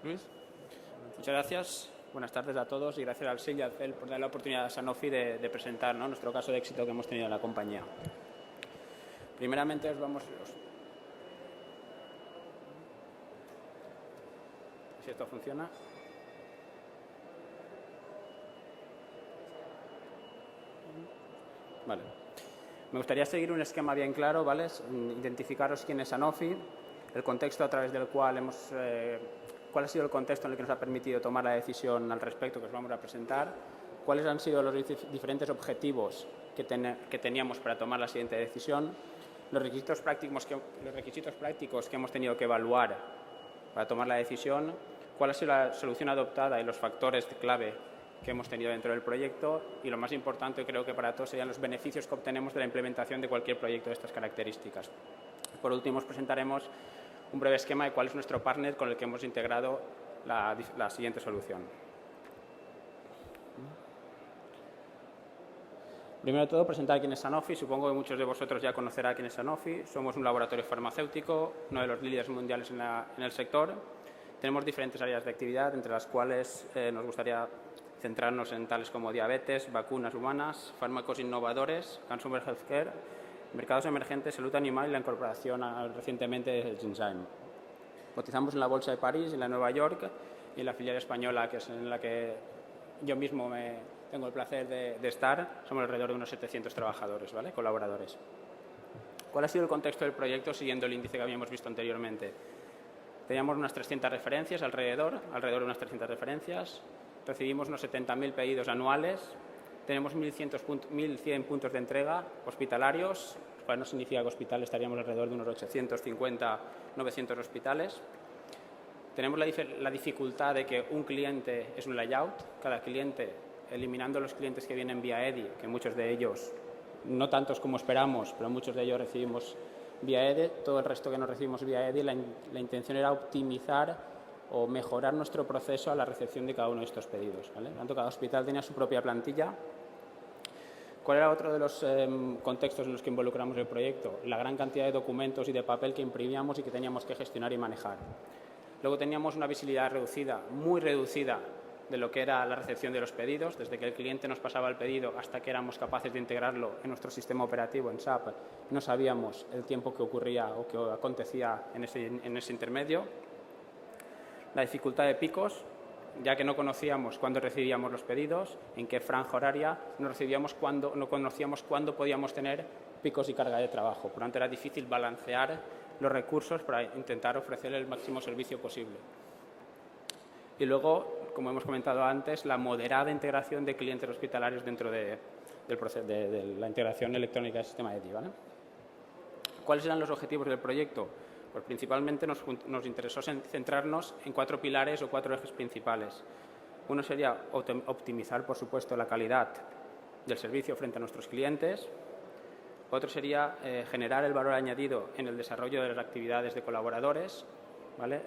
Luis. Muchas gracias. Buenas tardes a todos y gracias al SIL y al CEL por dar la oportunidad a Sanofi de presentar, ¿no?, nuestro caso de éxito que hemos tenido en la compañía. Primeramente os vamos... Si esto funciona. Vale. Me gustaría seguir un esquema bien claro, ¿vale? Identificaros quién es Sanofi, el contexto a través del cual hemos... cuál ha sido el contexto en el que nos ha permitido tomar la decisión al respecto que os vamos a presentar, cuáles han sido los diferentes objetivos que teníamos para tomar la siguiente decisión, los requisitos prácticos que hemos tenido que evaluar para tomar la decisión, cuál ha sido la solución adoptada y los factores clave que hemos tenido dentro del proyecto y, lo más importante, creo que para todos, serían los beneficios que obtenemos de la implementación de cualquier proyecto de estas características. Por último, os presentaremos un breve esquema de cuál es nuestro partner con el que hemos integrado la siguiente solución. Primero de todo, presentar quién es Sanofi. Supongo que muchos de vosotros ya conocerán quién es Sanofi. Somos un laboratorio farmacéutico, uno de los líderes mundiales en el sector. Tenemos diferentes áreas de actividad, entre las cuales nos gustaría centrarnos en tales como diabetes, vacunas humanas, fármacos innovadores, consumer healthcare, mercados emergentes, salud animal y la incorporación recientemente del Genzyme. Cotizamos en la Bolsa de París, en la de Nueva York y en la filial española, que es en la que yo mismo tengo el placer de estar. Somos alrededor de unos 700 trabajadores, ¿vale?, colaboradores. ¿Cuál ha sido el contexto del proyecto siguiendo el índice que habíamos visto anteriormente? Teníamos unas 300 referencias alrededor de unas 300 referencias. Recibimos unos 70.000 pedidos anuales. Tenemos 1.100 puntos de entrega hospitalarios, lo cual no significa que hospital estaríamos alrededor de unos 850, 900 hospitales. Tenemos la dificultad de que un cliente es un layout. Cada cliente, eliminando los clientes que vienen vía EDI, que muchos de ellos, no tantos como esperamos, pero muchos de ellos recibimos vía EDI, todo el resto que no recibimos vía EDI, la intención era optimizar o mejorar nuestro proceso a la recepción de cada uno de estos pedidos, ¿vale? Por lo tanto, cada hospital tenía su propia plantilla. ¿Cuál era otro de los contextos en los que involucramos el proyecto? La gran cantidad de documentos y de papel que imprimíamos y que teníamos que gestionar y manejar. Luego teníamos una visibilidad reducida, muy reducida, de lo que era la recepción de los pedidos, desde que el cliente nos pasaba el pedido hasta que éramos capaces de integrarlo en nuestro sistema operativo, en SAP. No sabíamos el tiempo que ocurría o que acontecía en ese intermedio. La dificultad de picos, ya que no conocíamos cuándo recibíamos los pedidos, en qué franja horaria, no conocíamos cuándo podíamos tener picos y carga de trabajo. Por lo tanto, era difícil balancear los recursos para intentar ofrecer el máximo servicio posible. Y luego, como hemos comentado antes, la moderada integración de clientes hospitalarios dentro del proceso de la integración electrónica del sistema EDI, ¿vale? ¿Cuáles eran los objetivos del proyecto? Pues principalmente nos interesó centrarnos en 4 pilares o 4 ejes principales. Uno sería optimizar, por supuesto, la calidad del servicio frente a nuestros clientes. Otro sería generar el valor añadido en el desarrollo de las actividades de colaboradores, ¿vale?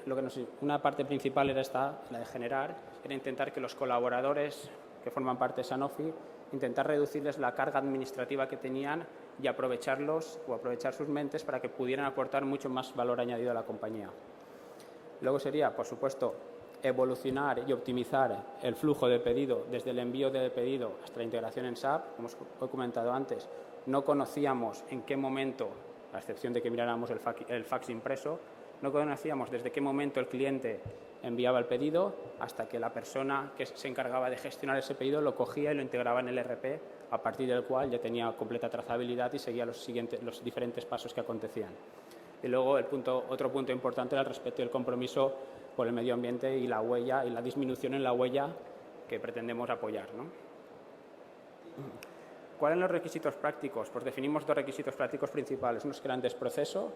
Una parte principal era la de generar, era intentar que los colaboradores que forman parte de Sanofi, intentar reducirles la carga administrativa que tenían y aprovecharlos o aprovechar sus mentes para que pudieran aportar mucho más valor añadido a la compañía. Luego sería, por supuesto, evolucionar y optimizar el flujo de pedido desde el envío de pedido hasta la integración en SAP. Como os he comentado antes, no conocíamos en qué momento, a excepción de que miráramos el fax impreso, no conocíamos desde qué momento el cliente enviaba el pedido hasta que la persona que se encargaba de gestionar ese pedido lo cogía y lo integraba en el ERP, a partir del cual ya tenía completa trazabilidad y seguía los diferentes pasos que acontecían. Y luego otro punto importante era el respeto y el compromiso por el medio ambiente y la huella y la disminución en la huella que pretendemos apoyar, ¿no? ¿Cuáles eran los requisitos prácticos? Pues definimos 2 requisitos prácticos principales, unos que eran de proceso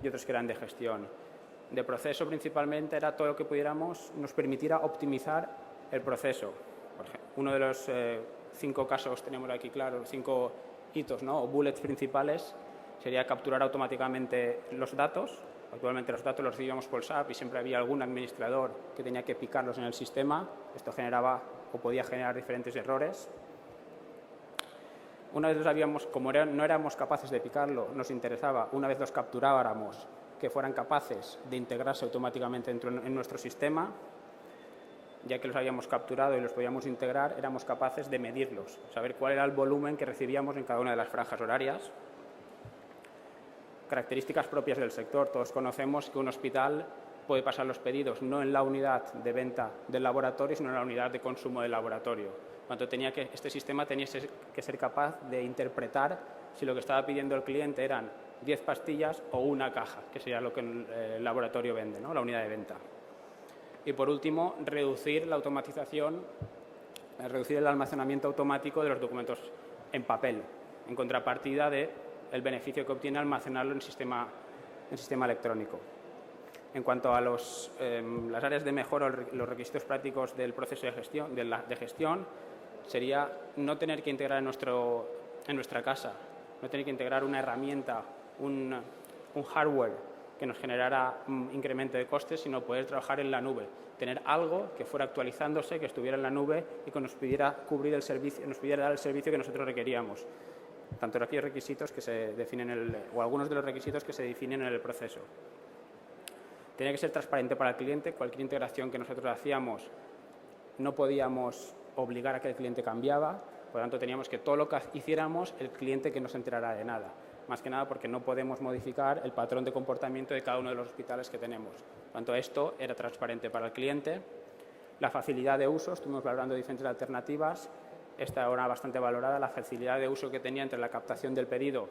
y otros que eran de gestión. De proceso principalmente era todo lo que nos permitiera optimizar el proceso. Por ejemplo, uno de los 5 casos tenemos aquí claro, 5 hitos, ¿no?, o bullets principales, sería capturar automáticamente los datos. Actualmente los datos los recibíamos por SAP y siempre había algún administrador que tenía que picarlos en el sistema. Esto generaba o podía generar diferentes errores. Una vez no éramos capaces de picarlo, nos interesaba, una vez los capturáramos, que fueran capaces de integrarse automáticamente en nuestro sistema. ya que los habíamos capturado y los podíamos integrar, éramos capaces de medirlos, saber cuál era el volumen que recibíamos en cada una de las franjas horarias. Características propias del sector. Todos conocemos que un hospital puede pasar los pedidos no en la unidad de venta del laboratorio, sino en la unidad de consumo del laboratorio. Por tanto, este sistema tenía que ser capaz de interpretar si lo que estaba pidiendo el cliente eran 10 pastillas o una caja, que sería lo que el laboratorio vende, ¿no? La unidad de venta. Y por último, reducir la automatización, reducir el almacenamiento automático de los documentos en papel, en contrapartida del beneficio que obtiene almacenarlo en sistema electrónico. En cuanto a las áreas de mejora o los requisitos prácticos del proceso de gestión, sería no tener que integrar en nuestra casa, no tener que integrar una herramienta, un hardware que nos generara un incremento de costes, sino poder trabajar en la nube, tener algo que fuera actualizándose, que estuviera en la nube y que nos pudiera cubrir el servicio, nos pudiera dar el servicio que nosotros requeríamos. Tanto aquellos requisitos que se definen o algunos de los requisitos que se definen en el proceso. Tenía que ser transparente para el cliente. Cualquier integración que nosotros hacíamos no podíamos obligar a que el cliente cambiaba. Por lo tanto, teníamos que todo lo que hiciéramos, el cliente que no se enterara de nada. Más que nada porque no podemos modificar el patrón de comportamiento de cada uno de los hospitales que tenemos. Por lo tanto, esto era transparente para el cliente. La facilidad de uso, estuvimos valorando diferentes alternativas. Esta era bastante valorada, la facilidad de uso que tenía entre la captación del pedido,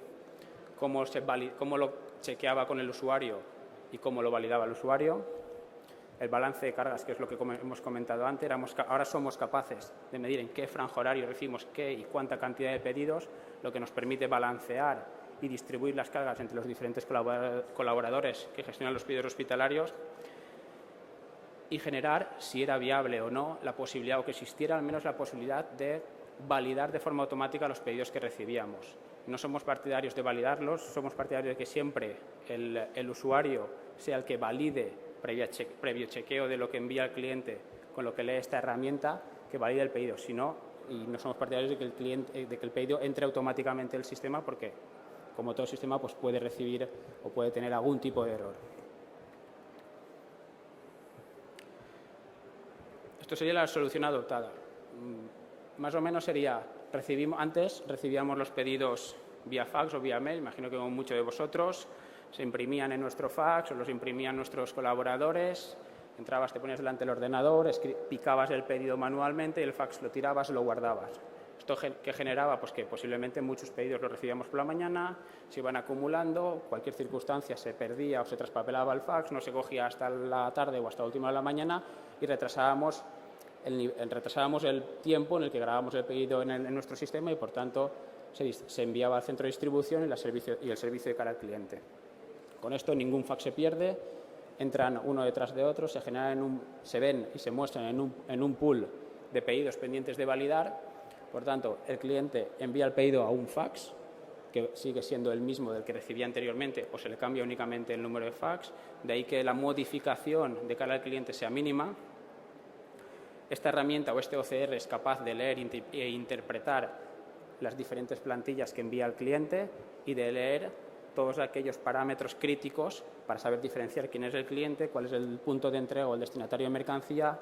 cómo lo chequeaba con el usuario y cómo lo validaba el usuario. El balance de cargas, que es lo que hemos comentado antes, ahora somos capaces de medir en qué franja horaria recibimos qué y cuánta cantidad de pedidos, lo que nos permite balancear y distribuir las cargas entre los diferentes colaboradores que gestionan los pedidos hospitalarios y generar, si era viable o no, la posibilidad o que existiera al menos la posibilidad de validar de forma automática los pedidos que recibíamos. No somos partidarios de validarlos, somos partidarios de que siempre el usuario sea el que valide, previo chequeo de lo que envía el cliente con lo que lee esta herramienta, que valide el pedido. Si no, y no somos partidarios de que el pedido entre automáticamente en el sistema, porque como todo sistema pues puede recibir o puede tener algún tipo de error. Esto sería la solución adoptada. Más o menos sería, antes recibíamos los pedidos vía fax o vía mail, imagino que como muchos de vosotros, se imprimían en nuestro fax o los imprimían nuestros colaboradores, entrabas, te ponías delante del ordenador, picabas el pedido manualmente y el fax lo tirabas o lo guardabas. ¿Esto qué generaba? Pues que posiblemente muchos pedidos los recibíamos por la mañana, se iban acumulando, cualquier circunstancia se perdía o se traspapelaba el fax, no se cogía hasta la tarde o hasta la última de la mañana y retrasábamos el tiempo en el que grabábamos el pedido en nuestro sistema y, por tanto, se enviaba al centro de distribución y el servicio de cara al cliente. Con esto ningún fax se pierde, entran uno detrás de otro, se ven y se muestran en un pool de pedidos pendientes de validar. Por tanto, el cliente envía el pedido a un fax, que sigue siendo el mismo del que recibía anteriormente, o se le cambia únicamente el número de fax, de ahí que la modificación de cara al cliente sea mínima. Esta herramienta o este OCR es capaz de leer e interpretar las diferentes plantillas que envía el cliente y de leer todos aquellos parámetros críticos para saber diferenciar quién es el cliente, cuál es el punto de entrega o el destinatario de mercancía,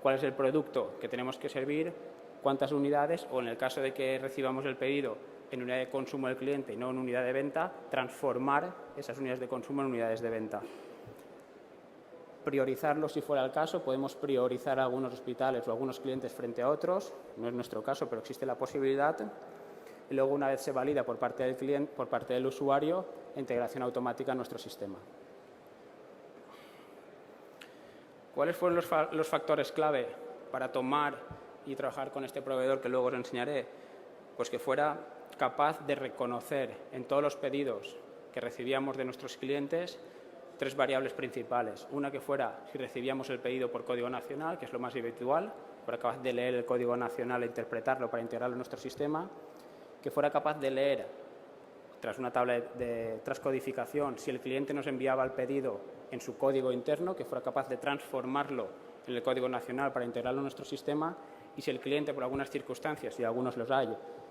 cuál es el producto que tenemos que servir, cuántas unidades o, en el caso de que recibamos el pedido en unidad de consumo del cliente y no en unidad de venta, transformar esas unidades de consumo en unidades de venta. Priorizarlo si fuera el caso, podemos priorizar a algunos hospitales o a algunos clientes frente a otros, no es nuestro caso, pero existe la posibilidad. Y luego, una vez se valida por parte del cliente, por parte del usuario, integración automática en nuestro sistema. ¿Cuáles fueron los factores clave para tomar y trabajar con este proveedor que luego os enseñaré? Pues que fuera capaz de reconocer en todos los pedidos que recibíamos de nuestros clientes 3 variables principales. Una, que fuera si recibíamos el pedido por código nacional, que es lo más habitual, fuera capaz de leer el código nacional e interpretarlo para integrarlo en nuestro sistema, que fuera capaz de leer, tras una tabla de transcodificación, si el cliente nos enviaba el pedido en su código interno, que fuera capaz de transformarlo en el código nacional para integrarlo en nuestro sistema, y si el cliente, por algunas circunstancias, y algunos los hay,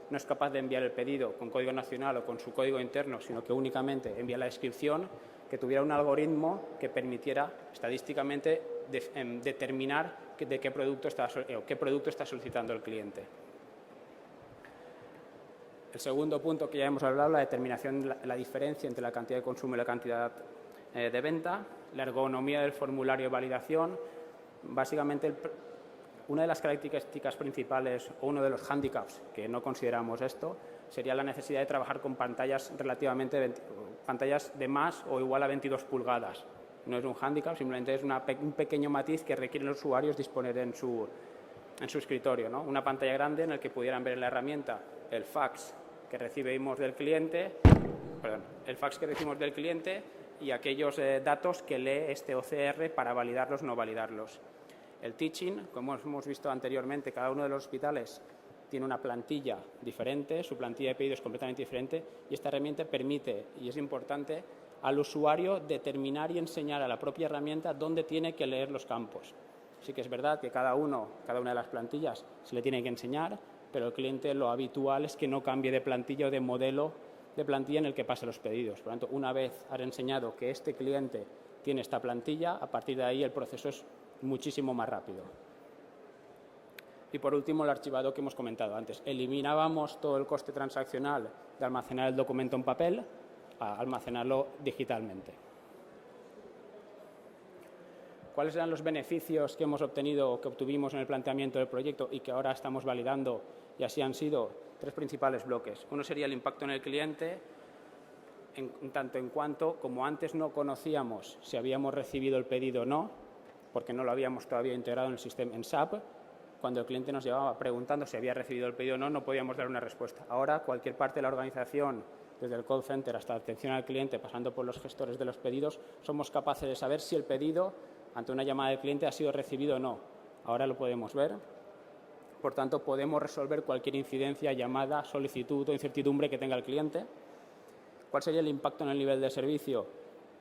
no es capaz de enviar el pedido con código nacional o con su código interno, sino que únicamente envía la descripción, que tuviera un algoritmo que permitiera estadísticamente determinar qué producto está solicitando el cliente. El segundo punto que ya hemos hablado, la determinación, la diferencia entre la cantidad de consumo y la cantidad de venta, la ergonomía del formulario de validación. Básicamente, una de las características principales o uno de los hándicaps que no consideramos esto sería la necesidad de trabajar con pantallas pantallas de más o igual a 22 pulgadas. No es un hándicap, simplemente es un pequeño matiz que requieren los usuarios disponer en su escritorio, ¿no? Una pantalla grande en la que pudieran ver en la herramienta el fax que recibimos del cliente, y aquellos datos que lee este OCR para validarlos o no validarlos. El teaching, como hemos visto anteriormente, cada uno de los hospitales tiene una plantilla diferente, su plantilla de pedidos es completamente diferente y esta herramienta permite, y es importante, al usuario determinar y enseñar a la propia herramienta dónde tiene que leer los campos. Sí que es verdad que cada una de las plantillas se le tiene que enseñar, pero el cliente lo habitual es que no cambie de plantilla o de modelo de plantilla en el que pase los pedidos. Por lo tanto, una vez has enseñado que este cliente tiene esta plantilla, a partir de ahí el proceso es muchísimo más rápido. Y por último, el archivado que hemos comentado antes. Eliminábamos todo el coste transaccional de almacenar el documento en papel a almacenarlo digitalmente. ¿Cuáles eran los beneficios que hemos obtenido o que obtuvimos en el planteamiento del proyecto y que ahora estamos validando? Y así han sido 3 principales bloques. Uno sería el impacto en el cliente, en tanto en cuanto, como antes no conocíamos si habíamos recibido el pedido o no, porque no lo habíamos todavía integrado en el sistema en SAP, cuando el cliente nos llevaba preguntando si había recibido el pedido o no, no podíamos dar una respuesta. Ahora, cualquier parte de la organización, desde el call center hasta la atención al cliente, pasando por los gestores de los pedidos, somos capaces de saber si el pedido, ante una llamada del cliente, ha sido recibido o no. Ahora lo podemos ver. Por tanto, podemos resolver cualquier incidencia, llamada, solicitud o incertidumbre que tenga el cliente. ¿Cuál sería el impacto en el nivel de servicio?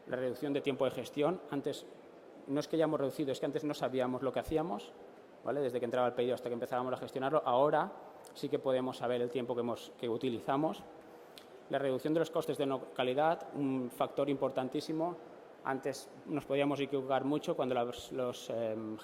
La reducción de tiempo de gestión. Antes, no es que hayamos reducido, es que antes no sabíamos lo que hacíamos, ¿vale? Desde que entraba el pedido hasta que empezábamos a gestionarlo. Ahora sí que podemos saber el tiempo que utilizamos. La reducción de los costes de no calidad, un factor importantísimo. Antes nos podíamos equivocar mucho cuando los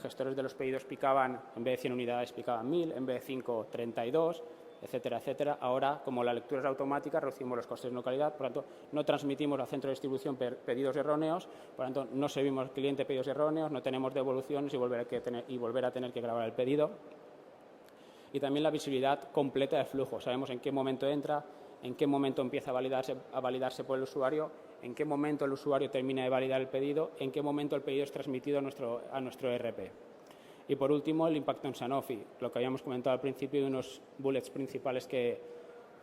gestores de los pedidos picaban, en vez de 100 unidades, picaban 1000, en vez de 5, 32, etcétera, etcétera. Ahora, como la lectura es automática, reducimos los costes de no calidad, por lo tanto, no transmitimos al centro de distribución pedidos erróneos, por lo tanto, no servimos al cliente pedidos erróneos, no tenemos devoluciones y volver a tener que grabar el pedido. Y también la visibilidad completa del flujo. Sabemos en qué momento entra, en qué momento empieza a validarse por el usuario, en qué momento el usuario termina de validar el pedido, en qué momento el pedido es transmitido a nuestro ERP. Y por último, el impacto en Sanofi, lo que habíamos comentado al principio de unos bullets principales que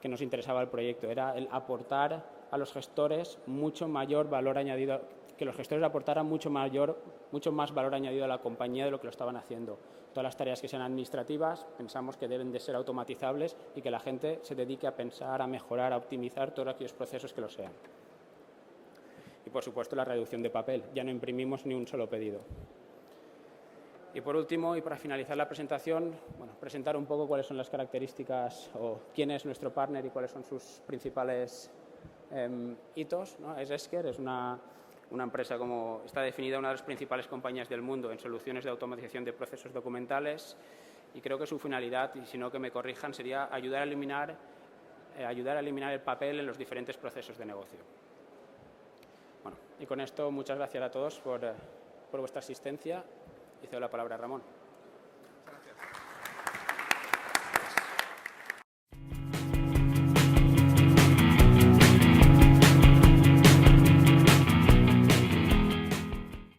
nos interesaba el proyecto, era el aportar a los gestores mucho mayor valor añadido, que los gestores aportaran mucho más valor añadido a la compañía de lo que lo estaban haciendo. Todas las tareas que sean administrativas pensamos que deben de ser automatizables y que la gente se dedique a pensar, a mejorar, a optimizar todos aquellos procesos que lo sean. Y, por supuesto, la reducción de papel. Ya no imprimimos ni un solo pedido. Y, por último, y para finalizar la presentación, presentar un poco cuáles son las características o quién es nuestro partner y cuáles son sus principales hitos, ¿no? Esker es una empresa, como está definida, una de las principales compañías del mundo en soluciones de automatización de procesos documentales, y creo que su finalidad, y si no que me corrijan, sería ayudar a eliminar el papel en los diferentes procesos de negocio. Bueno, y con esto muchas gracias a todos por vuestra asistencia y cedo la palabra a Ramón.